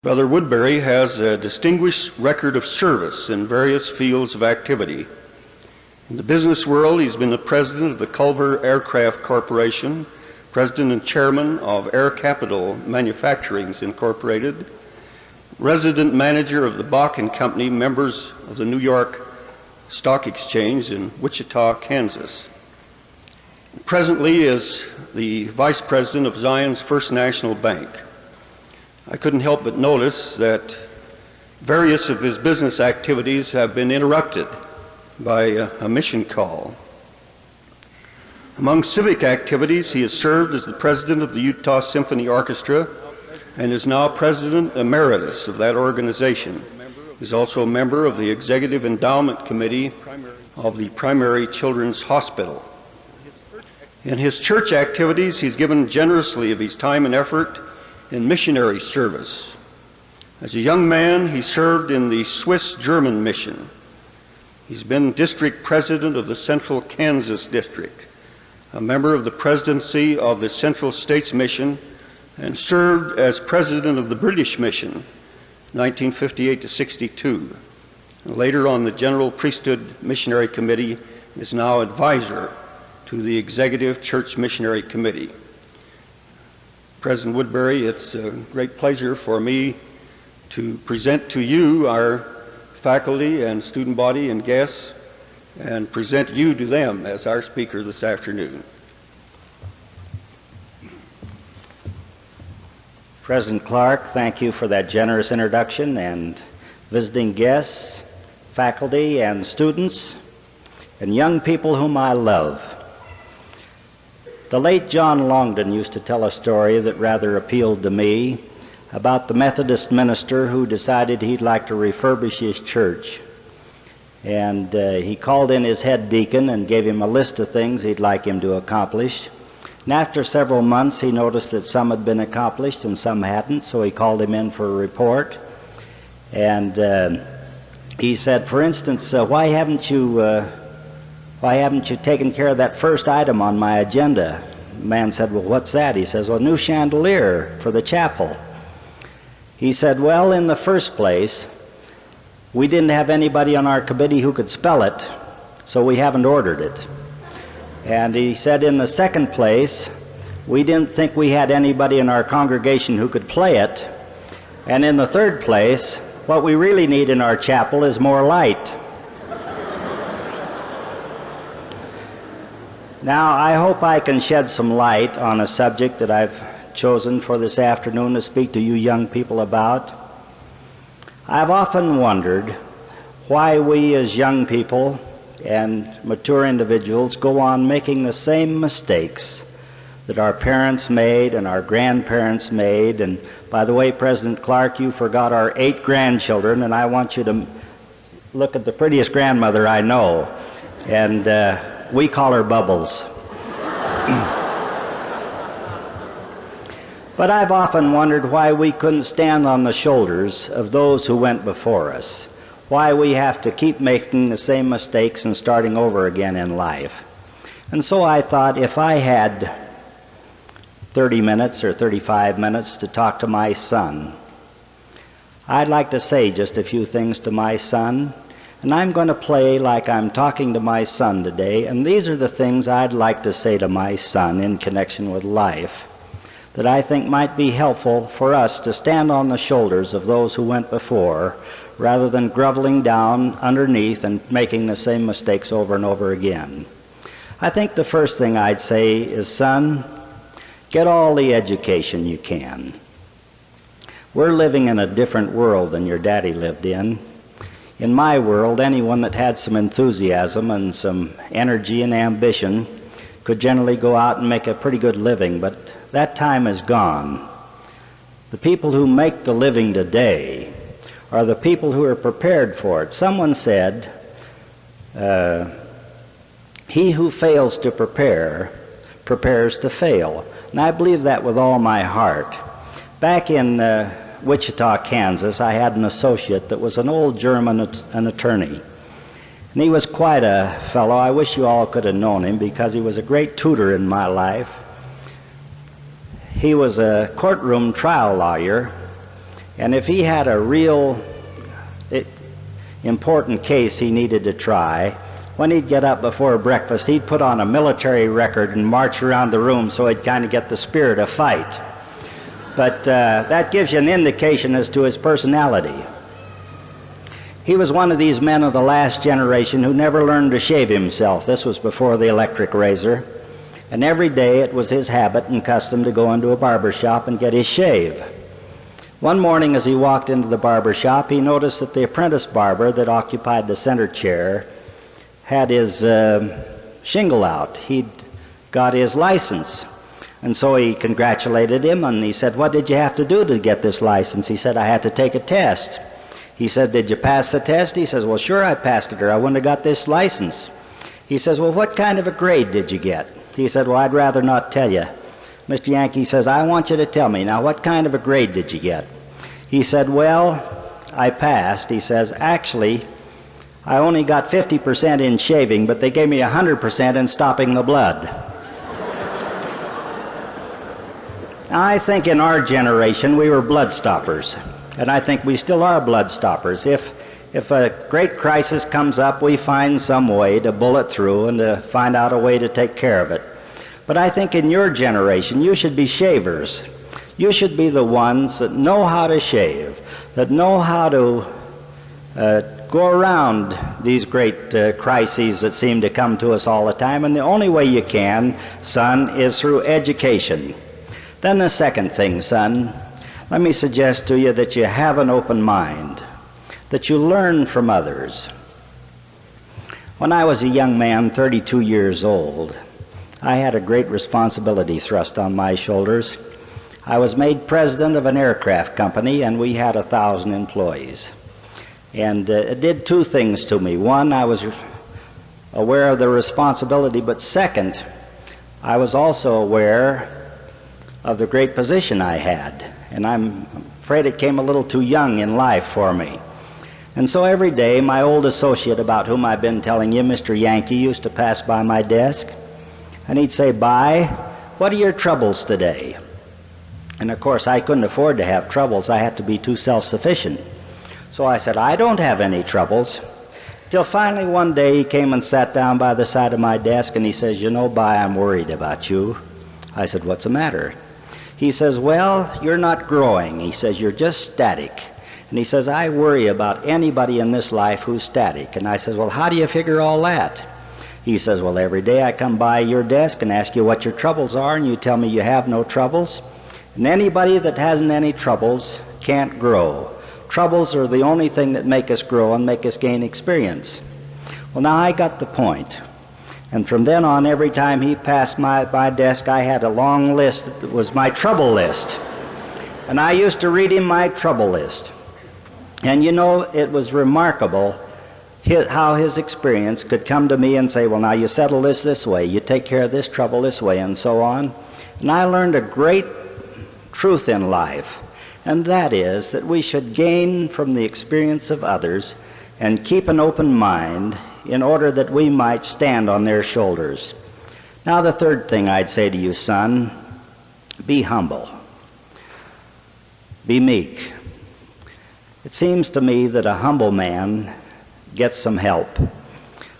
Brother Woodbury has a distinguished record of service in various fields of activity. In the business world, he's been the president of the Culver Aircraft Corporation, president and chairman of Air Capital Manufacturing Incorporated, resident manager of the Bach & Company, members of the New York Stock Exchange in Wichita, Kansas. Presently is the vice president of Zion's First National Bank. I couldn't help but notice that various of his business activities have been interrupted by a mission call. Among civic activities, he has served as the president of the Utah Symphony Orchestra and is now president emeritus of that organization. He's also a member of the Executive Endowment Committee of the Primary Children's Hospital. In his church activities, he's given generously of his time and effort in missionary service. As a young man, he served in the Swiss-German mission. He's been district president of the Central Kansas District, a member of the presidency of the Central States Mission, and served as president of the British Mission, 1958 to 62. Later on the General Priesthood Missionary Committee, is now advisor to the Executive Church Missionary Committee. President Woodbury, it's a great pleasure for me to present to you our faculty and student body and guests and present you to them as our speaker this afternoon. President Clark, thank you for that generous introduction, and visiting guests, faculty and students, and young people whom I love. The late John Longden used to tell a story that rather appealed to me about the Methodist minister who decided he'd like to refurbish his church. And he called in his head deacon and gave him a list of things he'd like him to accomplish. And after several months, he noticed that some had been accomplished and some hadn't, so he called him in for a report. And he said, for instance, why haven't you taken care of that first item on my agenda? The man said, well, what's that? He says, well, new chandelier for the chapel. He said, well, in the first place, we didn't have anybody on our committee who could spell it, so we haven't ordered it. And he said, in the second place, we didn't think we had anybody in our congregation who could play it. And in the third place, what we really need in our chapel is more light. Now, I hope I can shed some light on a subject that I've chosen for this afternoon to speak to you young people about. I've often wondered why we as young people and mature individuals go on making the same mistakes that our parents made and our grandparents made. And by the way, President Clark, you forgot our 8 grandchildren, and I want you to look at the prettiest grandmother I know, and we call her Bubbles. But I've often wondered why we couldn't stand on the shoulders of those who went before us, why we have to keep making the same mistakes and starting over again in life. And so I thought, if I had 30 minutes or 35 minutes to talk to my son, I'd like to say just a few things to my son, and I'm going to play like I'm talking to my son today, and these are the things I'd like to say to my son in connection with life that I think might be helpful for us to stand on the shoulders of those who went before, rather than groveling down underneath and making the same mistakes over and over again. I think the first thing I'd say is, son, get all the education you can. We're living in a different world than your daddy lived in. In my world, anyone that had some enthusiasm and some energy and ambition could generally go out and make a pretty good living, but that time is gone. The people who make the living today are the people who are prepared for it. Someone said, he who fails to prepare, prepares to fail. And I believe that with all my heart. Back in Wichita, Kansas, I had an associate that was an old German an attorney. And he was quite a fellow. I wish you all could have known him, because he was a great tutor in my life. He was a courtroom trial lawyer, And if he had a real important case he needed to try, when he'd get up before breakfast, he'd put on a military record and march around the room so he'd kind of get the spirit of fight. But that gives you an indication as to his personality. He was one of these men of the last generation who never learned to shave himself. This was before the electric razor. And every day it was his habit and custom to go into a barber shop and get his shave. One morning as he walked into the barber shop, he noticed that the apprentice barber that occupied the center chair had his shingle out. He'd got his license. And so he congratulated him, and he said, "What did you have to do to get this license?" He said, "I had to take a test." He said, "Did you pass the test?" He says, "Well, sure I passed it, or I wouldn't have got this license." He says, "Well, what kind of a grade did you get?" He said, "Well, I'd rather not tell you." Mr. Yankee says, "I want you to tell me. Now, what kind of a grade did you get?" He said, "Well, I passed." He says, "Actually, I only got 50% in shaving, but they gave me 100% in stopping the blood." Now, I think in our generation we were blood stoppers, and I think we still are blood stoppers. If a great crisis comes up, we find some way to bullet through and to find out a way to take care of it. But I think in your generation you should be shavers. You should be the ones that know how to shave, that know how to go around these great crises that seem to come to us all the time, and the only way you can, son, is through education. Then the second thing, son, let me suggest to you that you have an open mind, that you learn from others. When I was a young man, 32 years old, I had a great responsibility thrust on my shoulders. I was made president of an aircraft company, and we had 1,000 employees. And it did two things to me. One, I was aware of the responsibility, but second, I was also aware of the great position I had. And I'm afraid it came a little too young in life for me. And so every day, my old associate about whom I've been telling you, Mr. Yankee, used to pass by my desk, and he'd say, "Bye, what are your troubles today?" And of course, I couldn't afford to have troubles. I had to be too self-sufficient. So I said, "I don't have any troubles." Till finally one day he came and sat down by the side of my desk, and he says, "You know, Bye, I'm worried about you." I said, "What's the matter?" He says, "Well, you're not growing." He says, "You're just static." And he says, "I worry about anybody in this life who's static." And I says, "Well, how do you figure all that?" He says, "Well, every day I come by your desk and ask you what your troubles are, and you tell me you have no troubles. And anybody that hasn't any troubles can't grow. Troubles are the only thing that make us grow and make us gain experience." Well, now I got the point. And from then on, every time he passed my desk, I had a long list that was my trouble list. And I used to read him my trouble list. And you know, it was remarkable how his experience could come to me and say, "Well, now you settle this way, you take care of this trouble this way," and so on. And I learned a great truth in life, and that is that we should gain from the experience of others and keep an open mind in order that we might stand on their shoulders. Now, the third thing I'd say to you, son, be humble. Be meek. It seems to me that a humble man gets some help,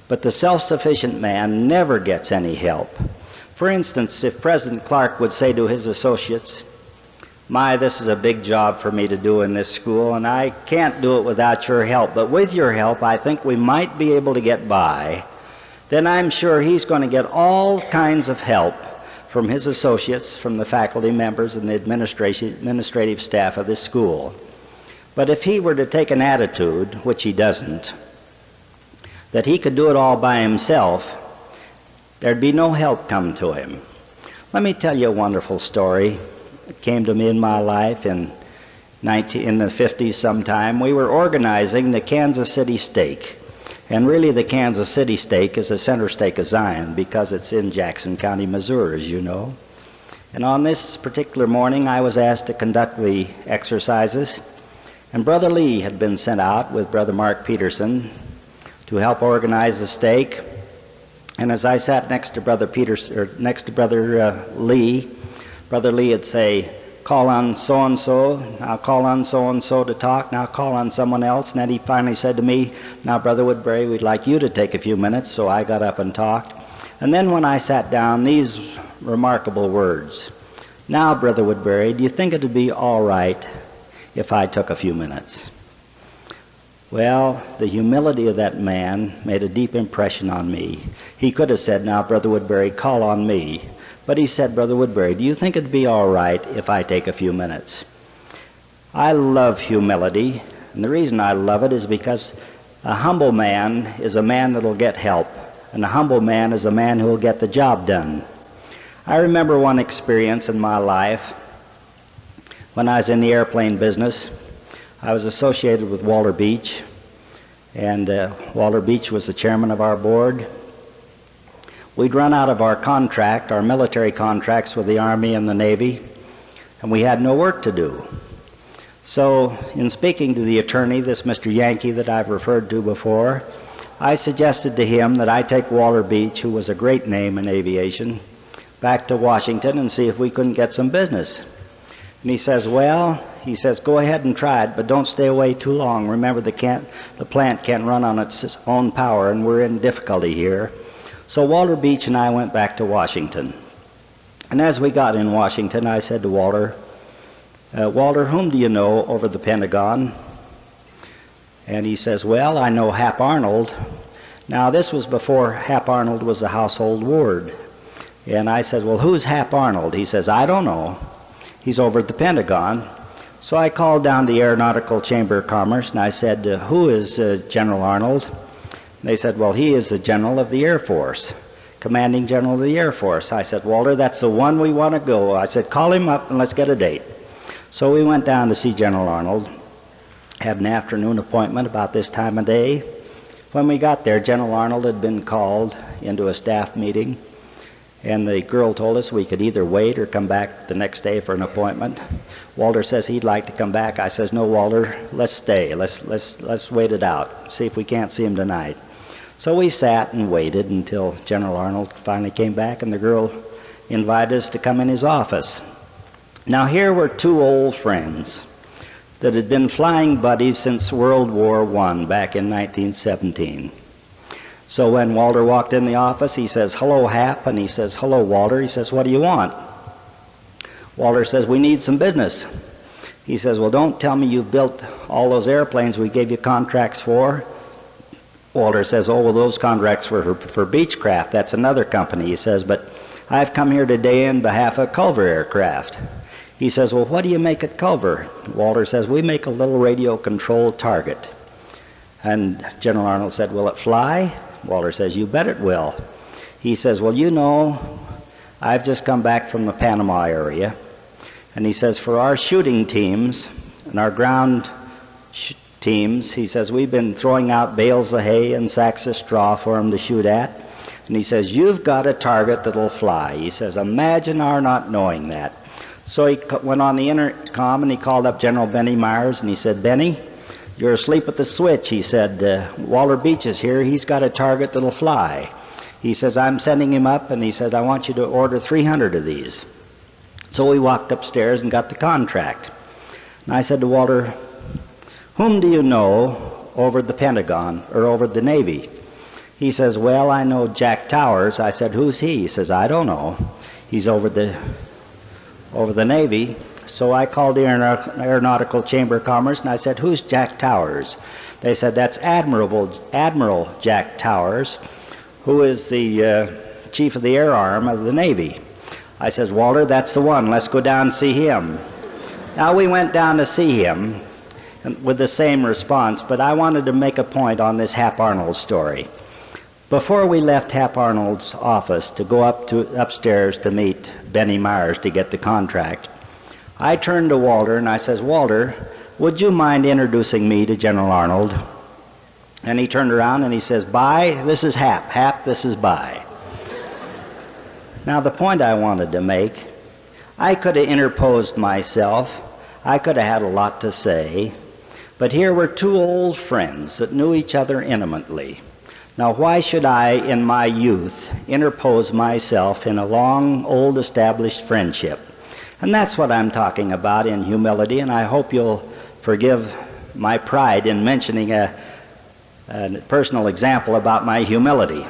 but the self-sufficient man never gets any help. For instance, if President Clark would say to his associates, "My, this is a big job for me to do in this school, and I can't do it without your help, but with your help I think we might be able to get by," then I'm sure he's going to get all kinds of help from his associates, from the faculty members and the administrative staff of this school. But if he were to take an attitude, which he doesn't, that he could do it all by himself, there'd be no help come to him. Let me tell you a wonderful story. It came to me in my life in the 50s sometime. We were organizing the Kansas City Stake. And really the Kansas City Stake is the center stake of Zion because it's in Jackson County, Missouri, as you know. And on this particular morning I was asked to conduct the exercises. And Brother Lee had been sent out with Brother Mark Peterson to help organize the stake. And as I sat next to Brother Lee, Brother Lee would say, call on so-and-so, now call on so-and-so to talk, now call on someone else. And then he finally said to me, now, Brother Woodbury, we'd like you to take a few minutes. So I got up and talked. And then when I sat down, these remarkable words. Now, Brother Woodbury, do you think it would be all right if I took a few minutes? Well, the humility of that man made a deep impression on me. He could have said, now, Brother Woodbury, call on me. But he said, Brother Woodbury, do you think it'd be all right if I take a few minutes? I love humility, and the reason I love it is because a humble man is a man that'll get help, and a humble man is a man who will get the job done. I remember one experience in my life when I was in the airplane business. I was associated with Walter Beach, and Walter Beach was the chairman of our board. We'd run out of our contract, our military contracts with the Army and the Navy, and we had no work to do. So in speaking to the attorney, this Mr. Yankee that I've referred to before, I suggested to him that I take Walter Beach, who was a great name in aviation, back to Washington and see if we couldn't get some business. And he says, well, he says, go ahead and try it, but don't stay away too long. Remember, the plant can't run on its own power, and we're in difficulty here. So Walter Beach and I went back to Washington. And as we got in Washington, I said to Walter, Walter, whom do you know over the Pentagon? And he says, well, I know Hap Arnold. Now, this was before Hap Arnold was a household word. And I said, well, who's Hap Arnold? He says, I don't know. He's over at the Pentagon. So I called down the Aeronautical Chamber of Commerce, and I said, who is General Arnold? And they said, well, he is the General of the Air Force, Commanding General of the Air Force. I said, Walter, that's the one we want to go. I said, call him up and let's get a date. So we went down to see General Arnold, had an afternoon appointment about this time of day. When we got there, General Arnold had been called into a staff meeting, and the girl told us we could either wait or come back the next day for an appointment. Walter says he'd like to come back. I says, no, Walter, let's stay. Let's wait it out, see if we can't see him tonight. So we sat and waited until General Arnold finally came back, and the girl invited us to come in his office. Now here were two old friends that had been flying buddies since World War I back in 1917. So when Walter walked in the office, he says, hello, Hap, and he says, hello, Walter. He says, what do you want? Walter says, we need some business. He says, well, don't tell me you built all those airplanes we gave you contracts for. Walter says, oh, well, those contracts were for Beechcraft. That's another company. He says, but I've come here today on behalf of Culver Aircraft. He says, well, what do you make at Culver? Walter says, we make a little radio-controlled target. And General Arnold said, will it fly? Walter says, you bet it will. He says, well, you know, I've just come back from the Panama area. And he says, for our shooting teams and our ground teams, he says, we've been throwing out bales of hay and sacks of straw for them to shoot at. And he says, you've got a target that'll fly. He says, imagine our not knowing that. So he went on the intercom and he called up General Benny Myers and he said, Benny, you're asleep at the switch. He said, Walter Beach is here. He's got a target that'll fly. He says, I'm sending him up, and he says, I want you to order 300 of these. So we walked upstairs and got the contract. And I said to Walter, whom do you know over the Pentagon or over the Navy? He says, well, I know Jack Towers. I said, who's he? He says, I don't know. He's over the Navy. So I called the Aeronautical Chamber of Commerce and I said, who's Jack Towers? They said, that's Admiral Jack Towers, who is the chief of the air arm of the Navy. I says, Walter, that's the one. Let's go down and see him. Now we went down to see him with the same response, but I wanted to make a point on this Hap Arnold story. Before we left Hap Arnold's office to go upstairs to meet Benny Myers to get the contract, I turned to Walter and I says, Walter, would you mind introducing me to General Arnold? And he turned around and he says, Bye, this is Hap. Hap, this is Bye. Now the point I wanted to make, I could have interposed myself. I could have had a lot to say. But here were two old friends that knew each other intimately. Now why should I, in my youth, interpose myself in a long, old established friendship? And that's what I'm talking about in humility, and I hope you'll forgive my pride in mentioning a personal example about my humility.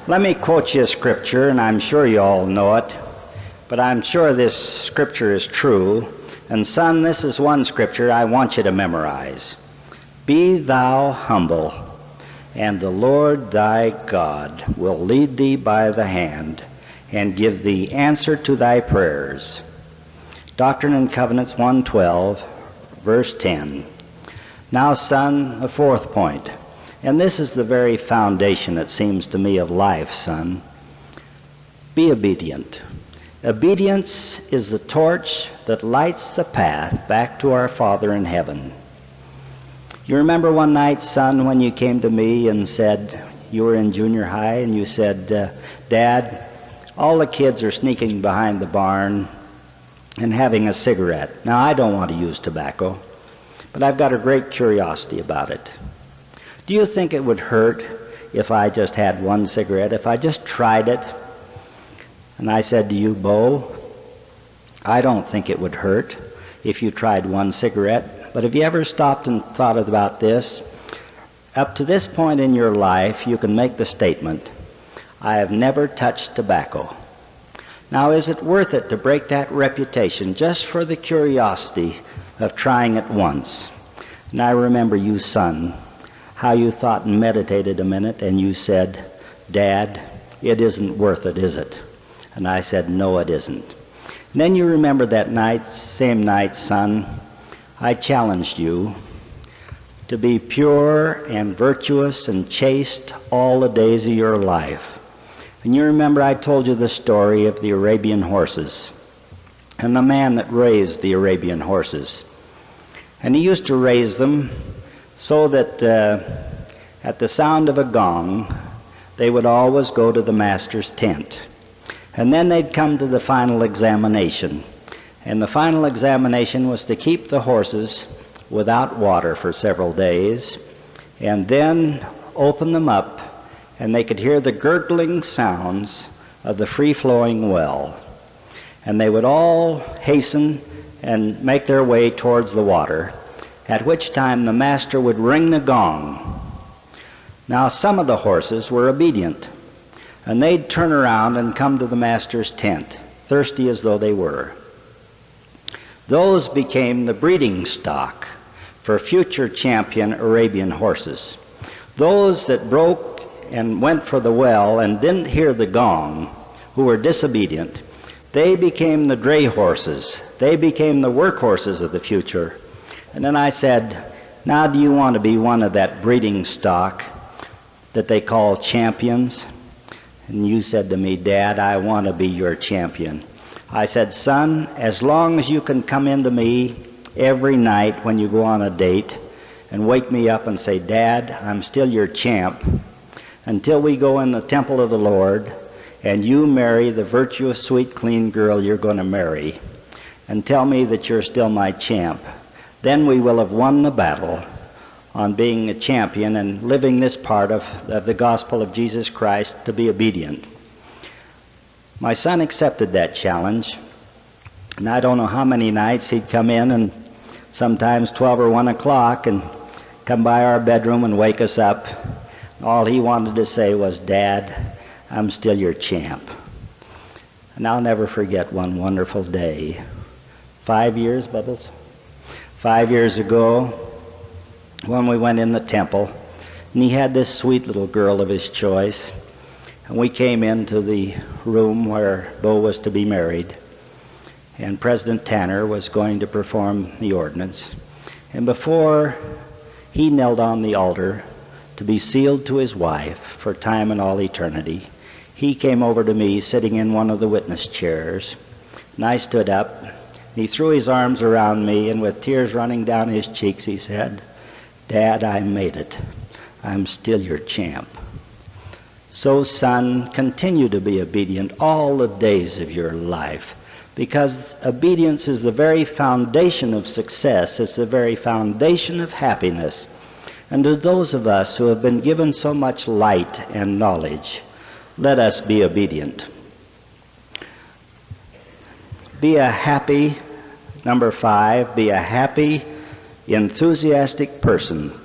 Let me quote you a scripture, and I'm sure you all know it, but I'm sure this scripture is true. And son, this is one scripture I want you to memorize. Be thou humble, and the Lord thy God will lead thee by the hand and give thee answer to thy prayers. Doctrine and Covenants 1:12, verse 10. Now, son, a fourth point, and this is the very foundation, it seems to me, of life, son. Be obedient. Obedience is the torch that lights the path back to our Father in heaven. You remember one night, son, when you came to me and said, you were in junior high, and you said, Dad, all the kids are sneaking behind the barn and having a cigarette. Now, I don't want to use tobacco, but I've got a great curiosity about it. Do you think it would hurt if I just had one cigarette, if I just tried it? And I said to you, Bo, I don't think it would hurt if you tried one cigarette. But have you ever stopped and thought about this? Up to this point in your life, you can make the statement, I have never touched tobacco. Now, is it worth it to break that reputation just for the curiosity of trying it once? And I remember you, son, how you thought and meditated a minute, and you said, Dad, it isn't worth it, is it? And I said, no, it isn't. And then you remember that night, same night, son, I challenged you to be pure and virtuous and chaste all the days of your life. And you remember I told you the story of the Arabian horses and the man that raised the Arabian horses. And he used to raise them so that at the sound of a gong, they would always go to the master's tent. And then they'd come to the final examination. And the final examination was to keep the horses without water for several days, and then open them up, and they could hear the gurgling sounds of the free-flowing well. And they would all hasten and make their way towards the water, at which time the master would ring the gong. Now, some of the horses were obedient, and they'd turn around and come to the master's tent, thirsty as though they were. Those became the breeding stock for future champion Arabian horses. Those that broke and went for the well and didn't hear the gong, who were disobedient, they became the dray horses. They became the workhorses of the future. And then I said, now do you want to be one of that breeding stock that they call champions? And you said to me, Dad, I want to be your champion. I said, son, as long as you can come into me every night when you go on a date and wake me up and say, Dad, I'm still your champ, until we go in the temple of the Lord and you marry the virtuous, sweet, clean girl you're going to marry, and tell me that you're still my champ, then we will have won the battle on being a champion and living this part of the gospel of Jesus Christ to be obedient. My son accepted that challenge, and I don't know how many nights he'd come in, and sometimes 12 or 1 o'clock, and come by our bedroom and wake us up. All he wanted to say was, Dad, I'm still your champ. And I'll never forget one wonderful day. 5 years, Bubbles? 5 years ago, when we went in the temple, and he had this sweet little girl of his choice, and we came into the room where Bo was to be married, and President Tanner was going to perform the ordinance. And before he knelt on the altar to be sealed to his wife for time and all eternity, he came over to me sitting in one of the witness chairs, and I stood up, and he threw his arms around me, and with tears running down his cheeks, he said, Dad, I made it. I'm still your champ. So, son, continue to be obedient all the days of your life, because obedience is the very foundation of success. It's the very foundation of happiness. And to those of us who have been given so much light and knowledge, Let us be obedient. Be a happy, number 5, be a happy, enthusiastic person.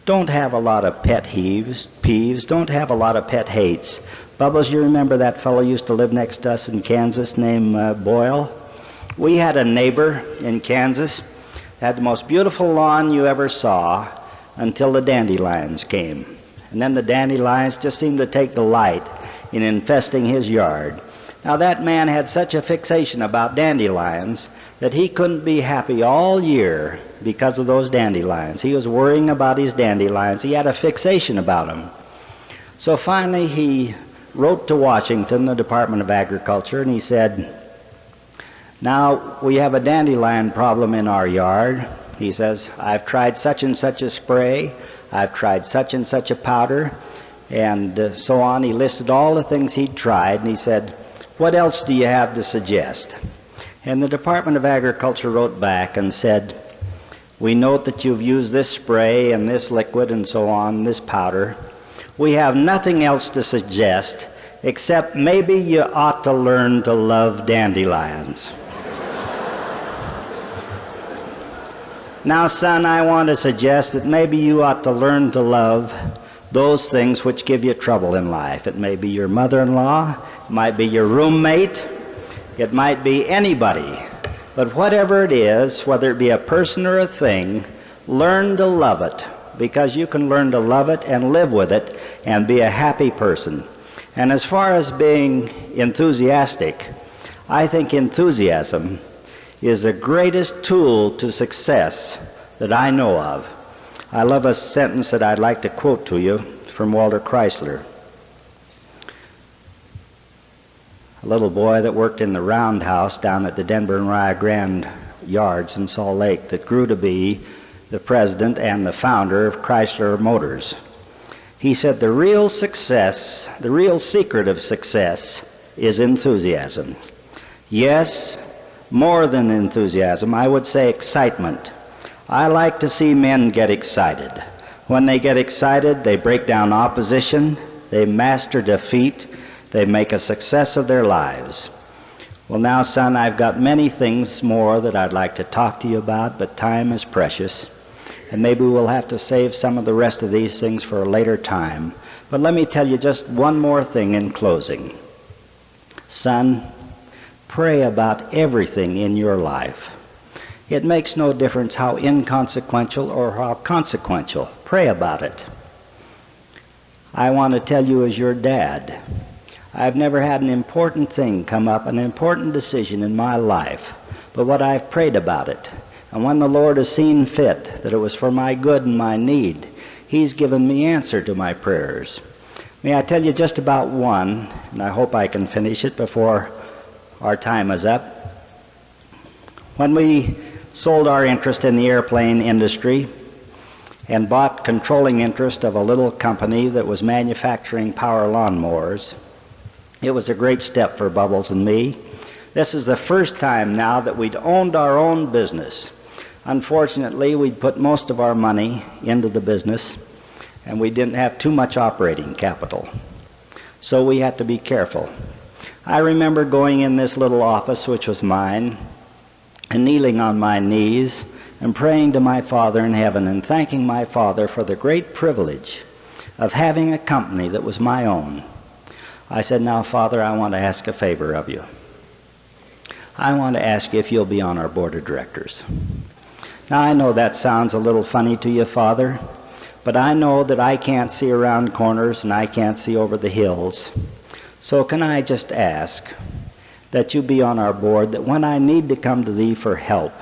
Don't have a lot of pet peeves. Don't have a lot of pet hates. Bubbles, you remember that fellow used to live next to us in Kansas named Boyle? We had a neighbor in Kansas, had the most beautiful lawn you ever saw until the dandelions came. And then the dandelions just seemed to take delight in infesting his yard. Now that man had such a fixation about dandelions that he couldn't be happy all year because of those dandelions. He was worrying about his dandelions. He had a fixation about them. So finally he wrote to Washington, the Department of Agriculture, and he said, now we have a dandelion problem in our yard. He says, I've tried such and such a spray, I've tried such and such a powder, and so on. He listed all the things he'd tried, and he said, what else do you have to suggest? And the Department of Agriculture wrote back and said, we note that you've used this spray and this liquid and so on, this powder. We have nothing else to suggest except maybe you ought to learn to love dandelions. Now, son, I want to suggest that maybe you ought to learn to love those things which give you trouble in life. It may be your mother-in-law, it might be your roommate, it might be anybody. But whatever it is, whether it be a person or a thing, learn to love it, because you can learn to love it and live with it and be a happy person. And as far as being enthusiastic, I think enthusiasm is the greatest tool to success that I know of. I love a sentence that I'd like to quote to you from Walter Chrysler. A little boy that worked in the roundhouse down at the Denver and Rio Grande yards in Salt Lake that grew to be the president and the founder of Chrysler Motors. He said the real secret of success is enthusiasm. Yes, more than enthusiasm, I would say excitement. I like to see men get excited. When they get excited, they break down opposition, they master defeat, they make a success of their lives. Well now, son, I've got many things more that I'd like to talk to you about, but time is precious, and maybe we'll have to save some of the rest of these things for a later time. But let me tell you just one more thing in closing. Son, pray about everything in your life. It makes no difference how inconsequential or how consequential. Pray about it. I want to tell you as your dad, I've never had an important thing come up, an important decision in my life, but what I've prayed about it. And when the Lord has seen fit that it was for my good and my need, He's given me answer to my prayers. May I tell you just about one, and I hope I can finish it before our time is up. When we sold our interest in the airplane industry and bought controlling interest of a little company that was manufacturing power lawnmowers, it was a great step for Bubbles and me. This is the first time now that we'd owned our own business. Unfortunately, we'd put most of our money into the business, and we didn't have too much operating capital. So we had to be careful. I remember going in this little office, which was mine, and kneeling on my knees and praying to my Father in heaven and thanking my Father for the great privilege of having a company that was my own. I said, now, Father, I want to ask a favor of you. I want to ask you if you'll be on our board of directors. Now, I know that sounds a little funny to you, Father, but I know that I can't see around corners and I can't see over the hills. So can I just ask that you be on our board, that when I need to come to thee for help,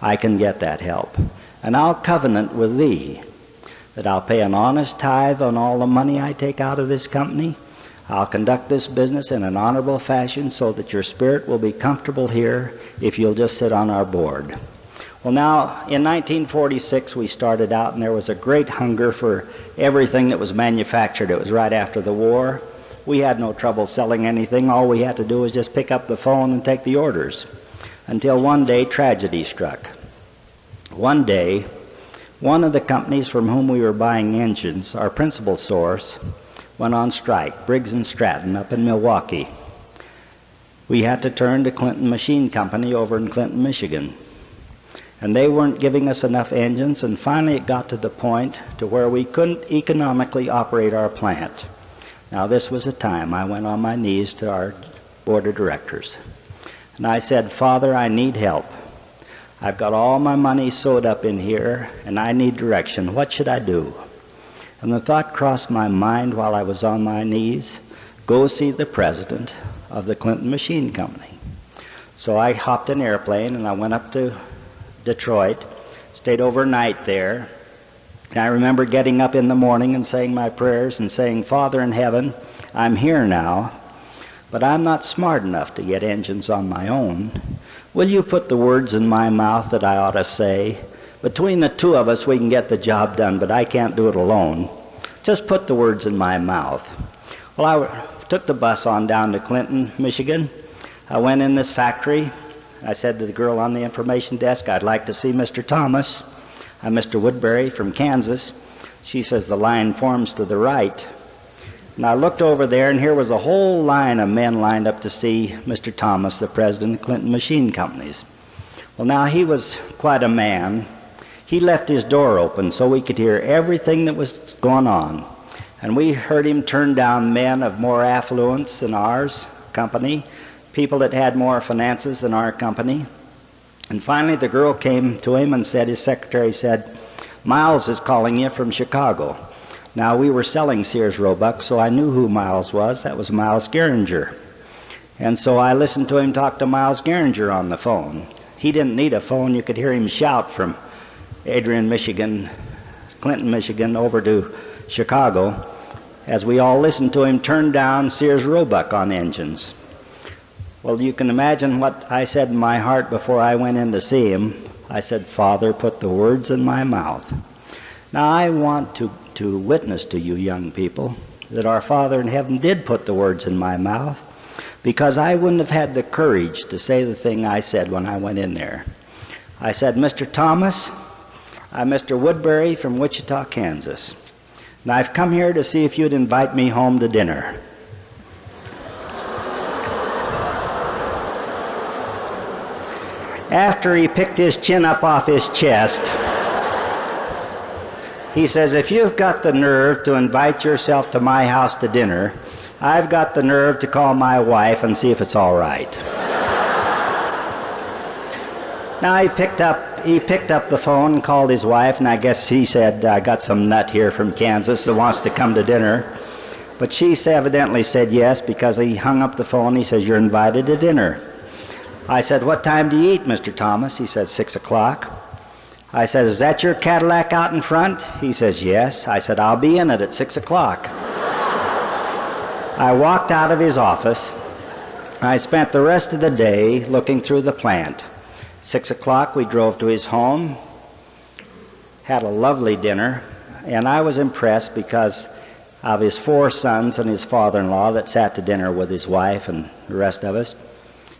I can get that help. And I'll covenant with thee that I'll pay an honest tithe on all the money I take out of this company. I'll conduct this business in an honorable fashion so that your spirit will be comfortable here if you'll just sit on our board. Well, now, in 1946, we started out, and there was a great hunger for everything that was manufactured. It was right after the war. We had no trouble selling anything. All we had to do was just pick up the phone and take the orders. Until one day, tragedy struck. One day, one of the companies from whom we were buying engines, our principal source, went on strike, Briggs and Stratton up in Milwaukee. We had to turn to Clinton Machine Company over in Clinton, Michigan. And they weren't giving us enough engines, and finally it got to the point to where we couldn't economically operate our plant. Now this was a time I went on my knees to our board of directors. And I said, Father, I need help. I've got all my money sewed up in here, and I need direction. What should I do? And the thought crossed my mind while I was on my knees, go see the president of the Clinton Machine Company. So I hopped an airplane and I went up to Detroit, stayed overnight there, and I remember getting up in the morning and saying my prayers and saying, Father in heaven, I'm here now, but I'm not smart enough to get engines on my own. Will you put the words in my mouth that I ought to say? Between the two of us we can get the job done, but I can't do it alone. Just put the words in my mouth. Well, I took the bus on down to Clinton, Michigan. I went in this factory. I said to the girl on the information desk, I'd like to see Mr. Thomas. I'm Mr. Woodbury from Kansas. She says, the line forms to the right. And I looked over there, and here was a whole line of men lined up to see Mr. Thomas, the president of Clinton Machine Companies. Well, now, he was quite a man. He left his door open so we could hear everything that was going on. And we heard him turn down men of more affluence than ours company, people that had more finances than our company. And finally the girl came to him and said, his secretary said, Miles is calling you from Chicago. Now we were selling Sears Roebuck, so I knew who Miles was. That was Miles Geringer. And so I listened to him talk to Miles Geringer on the phone. He didn't need a phone. You could hear him shout from Adrian, Michigan, Clinton, Michigan, over to Chicago, as we all listened to him turn down Sears Roebuck on engines. Well, you can imagine what I said in my heart before I went in to see him. I said, Father, put the words in my mouth. Now, I want to witness to you young people that our Father in heaven did put the words in my mouth, because I wouldn't have had the courage to say the thing I said when I went in there. I said, Mr. Thomas, I'm Mr. Woodbury from Wichita, Kansas, and I've come here to see if you'd invite me home to dinner. After he picked his chin up off his chest, he says, if you've got the nerve to invite yourself to my house to dinner, I've got the nerve to call my wife and see if it's all right. Now he picked up the phone and called his wife, and I guess he said, I got some nut here from Kansas that wants to come to dinner. But she evidently said yes, because he hung up the phone. He says, you're invited to dinner. I said, what time do you eat, Mr. Thomas? He said, 6 o'clock. I said, is that your Cadillac out in front? He says, yes. I said, I'll be in it at 6 o'clock. I walked out of his office. I spent the rest of the day looking through the plant. 6 o'clock, we drove to his home, had a lovely dinner, and I was impressed because of his 4 sons and his father-in-law that sat to dinner with his wife and the rest of us.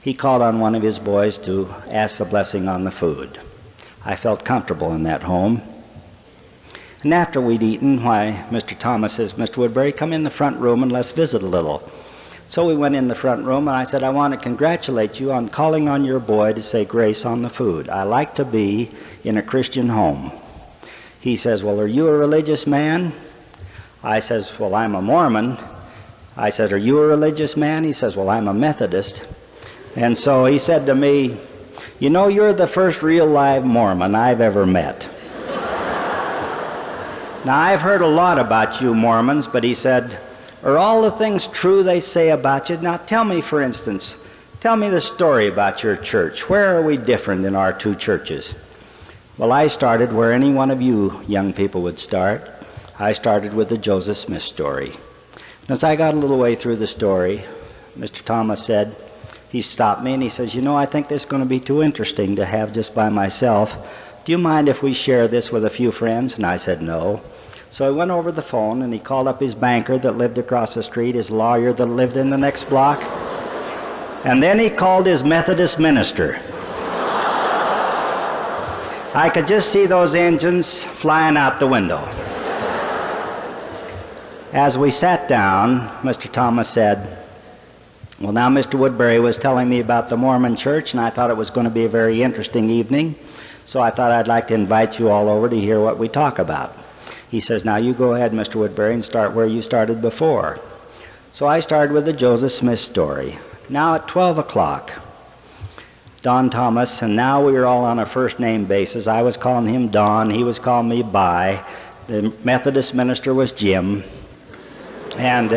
He called on one of his boys to ask the blessing on the food. I felt comfortable in that home. And after we'd eaten, why, Mr. Thomas says, Mr. Woodbury, come in the front room and let's visit a little. So we went in the front room, and I said, I want to congratulate you on calling on your boy to say grace on the food. I like to be in a Christian home. He says, well, are you a religious man? I says, well, I'm a Mormon. I said, are you a religious man? He says, well, I'm a Methodist. And so he said to me, you know, you're the first real live Mormon I've ever met. Now, I've heard a lot about you Mormons, but he said, are all the things true they say about you? Now, tell me, for instance, tell me the story about your church. Where are we different in our 2 churches? Well, I started where any one of you young people would start. I started with the Joseph Smith story. And as I got a little way through the story, Mr. Thomas said, he stopped me and he says, you know, I think this is going to be too interesting to have just by myself. Do you mind if we share this with a few friends? And I said, no. So I went over the phone and he called up his banker that lived across the street, his lawyer that lived in the next block. And then he called his Methodist minister. I could just see those engines flying out the window. As we sat down, Mr. Thomas said, well, now Mr. Woodbury was telling me about the Mormon church, and I thought it was going to be a very interesting evening, so I thought I'd like to invite you all over to hear what we talk about. He says, now you go ahead, Mr. Woodbury, and start where you started before. So I started with the Joseph Smith story. Now at 12 o'clock, Don Thomas, and now we were all on a first-name basis. I was calling him Don, he was calling me Bi. The Methodist minister was Jim. And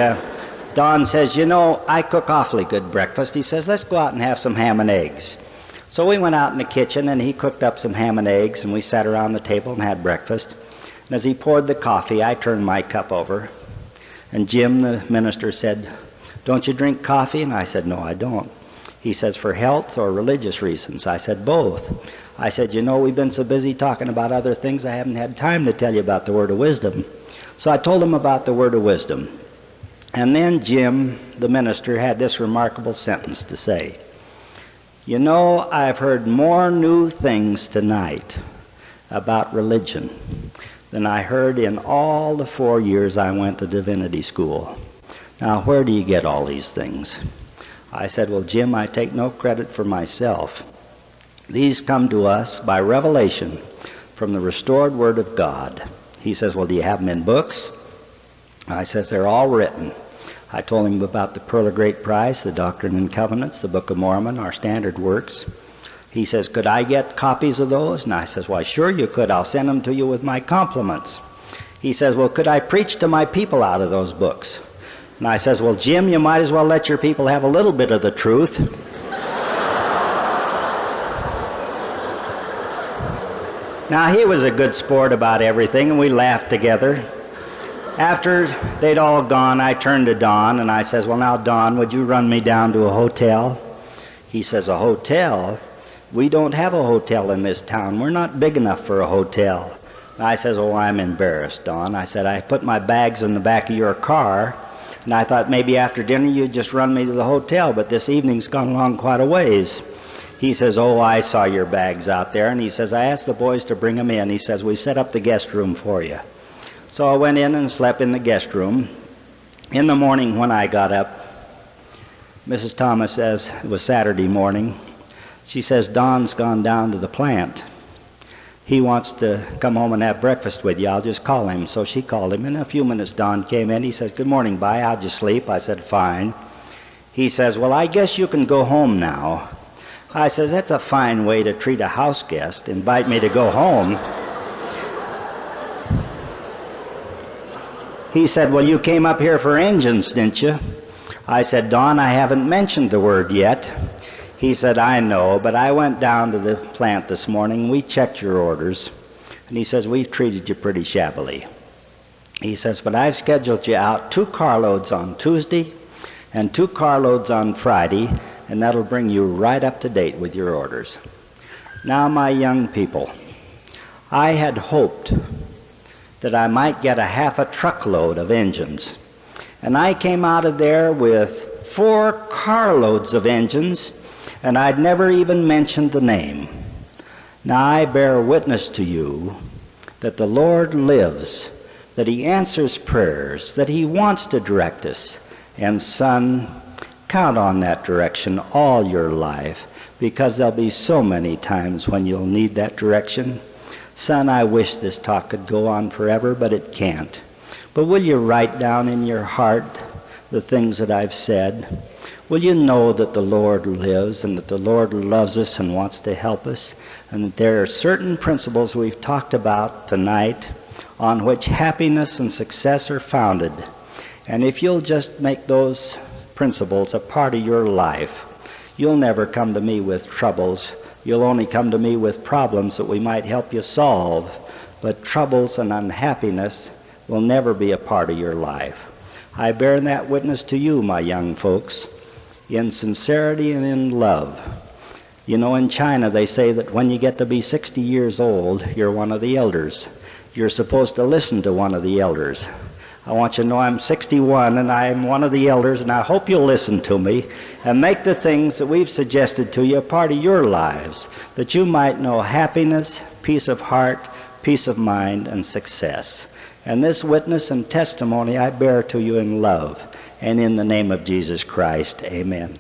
Don says, you know, I cook awfully good breakfast. He says, let's go out and have some ham and eggs. So we went out in the kitchen, and he cooked up some ham and eggs, and we sat around the table and had breakfast. And as he poured the coffee, I turned my cup over. And Jim, the minister, said, don't you drink coffee? And I said, no, I don't. He says, for health or religious reasons? I said, both. I said, you know, we've been so busy talking about other things, I haven't had time to tell you about the word of wisdom. So I told him about the word of wisdom. And then Jim, the minister, had this remarkable sentence to say. You know, I've heard more new things tonight about religion than I heard in all the 4 years I went to divinity school. Now, where do you get all these things? I said, well, Jim, I take no credit for myself. These come to us by revelation from the restored Word of God. He says, well, do you have them in books? I says, they're all written. I told him about the Pearl of Great Price, the Doctrine and Covenants, the Book of Mormon, our standard works. He says, could I get copies of those? And I says, why, sure you could. I'll send them to you with my compliments. He says, well, could I preach to my people out of those books? And I says, well, Jim, you might as well let your people have a little bit of the truth. Now, he was a good sport about everything, and we laughed together. After they'd all gone, I turned to Don, and I says, well, now, Don, would you run me down to a hotel? He says, a hotel? We don't have a hotel in this town. We're not big enough for a hotel. And I says, oh, I'm embarrassed, Don. I said, I put my bags in the back of your car, and I thought maybe after dinner you'd just run me to the hotel, but this evening's gone along quite a ways. He says, oh, I saw your bags out there, and he says, I asked the boys to bring them in. He says, we've set up the guest room for you. So I went in and slept in the guest room. In the morning when I got up, Mrs. Thomas says, it was Saturday morning, she says, Don's gone down to the plant. He wants to come home and have breakfast with you. I'll just call him. So she called him. In a few minutes, Don came in. He says, good morning, Bi. How'd you sleep? I said, fine. He says, well, I guess you can go home now. I says, that's a fine way to treat a house guest, invite me to go home. He said, well, you came up here for engines, didn't you? I said, Don, I haven't mentioned the word yet. He said, I know, but I went down to the plant this morning. We checked your orders. And he says, we've treated you pretty shabbily. He says, but I've scheduled you out 2 carloads on Tuesday and 2 carloads on Friday, and that'll bring you right up to date with your orders. Now, my young people, I had hoped that I might get a half a truckload of engines. And I came out of there with 4 carloads of engines, and I'd never even mentioned the name. Now I bear witness to you that the Lord lives, that He answers prayers, that He wants to direct us. And son, count on that direction all your life, because there'll be so many times when you'll need that direction. Son, I wish this talk could go on forever, but it can't. But will you write down in your heart the things that I've said? Will you know that the Lord lives and that the Lord loves us and wants to help us, and that there are certain principles we've talked about tonight on which happiness and success are founded? And if you'll just make those principles a part of your life, you'll never come to me with troubles. You'll only come to me with problems that we might help you solve. But troubles and unhappiness will never be a part of your life. I bear that witness to you, my young folks, in sincerity and in love. You know, in China they say that when you get to be 60 years old, you're one of the elders. You're supposed to listen to one of the elders. I want you to know I'm 61 and I'm one of the elders, and I hope you'll listen to me and make the things that we've suggested to you a part of your lives, that you might know happiness, peace of heart, peace of mind, and success. And this witness and testimony I bear to you in love, and in the name of Jesus Christ. Amen.